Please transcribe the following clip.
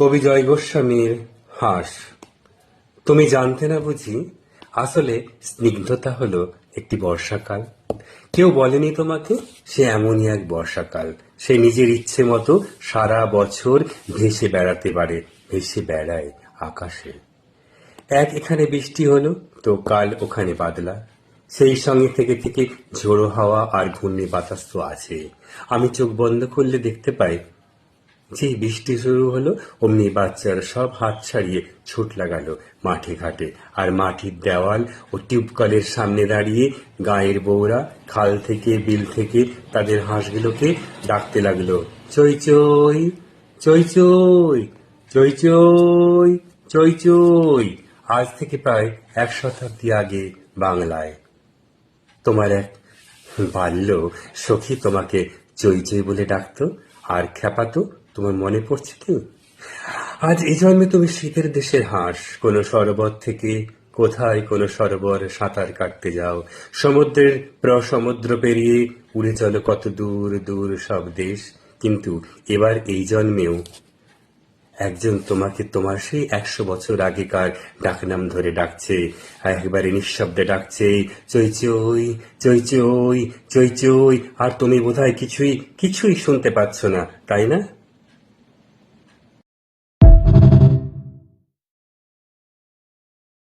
কবি জয় গোস্বামীর হাঁস। তুমি জানতে না বুঝি, আসলে স্নিগ্ধতা হলো একটি বর্ষাকাল। কেউ বলেনি তোমাকে সে এমনই এক বর্ষাকাল। সে নিজের ইচ্ছে মতো সারা বছর ভেসে বেড়াতে পারে, ভেসে বেড়ায় আকাশে। এক এখানে বৃষ্টি হলো তো কাল ওখানে বাদলা, সেই সঙ্গে থেকে থেকে ঝোড়ো হাওয়া আর ঘূর্ণি বাতাস তো আছে। আমি চোখ বন্ধ করলে দেখতে পাই, যে বৃষ্টি শুরু হলো অমনি বাচ্চারা সব হাত ছাড়িয়ে ছুট লাগালো মাঠে ঘাটে। আর মাটির দেওয়াল ও টিউবকলের সামনে দাঁড়িয়ে গাঁয়ের বউরা খাল থেকে বিল থেকে তাদের হাঁসগুলোকে ডাকতে লাগলো, চই চই চই চই চই চই চই চই। আজ থেকে প্রায় 1 শতাব্দী আগে বাংলায় তোমার এক বাল্য সখী তোমাকে চই চই বলে ডাকতো আর খ্যাপাতো। তোমার মনে পড়ছে কি? আজ এই জন্মে তুমি শীতের দেশের হাঁস। কোনো সরোবর থেকে কোথায় কোনো সরোবর সাঁতার কাটতে যাও, সমুদ্রের প্রসমুদ্র পেরিয়ে উড়ে চলো কত দূর দূর সব দেশ। কিন্তু এবার এই জন্মেও একজন তোমাকে তোমার সেই 100 বছর আগেকার ডাকনাম ধরে ডাকছে, একবারে নিঃশব্দে ডাকছে, চই চই চই চই চই চই। আর তুমি বোধহয় কিছুই কিছুই শুনতে পাচ্ছ না, তাই না?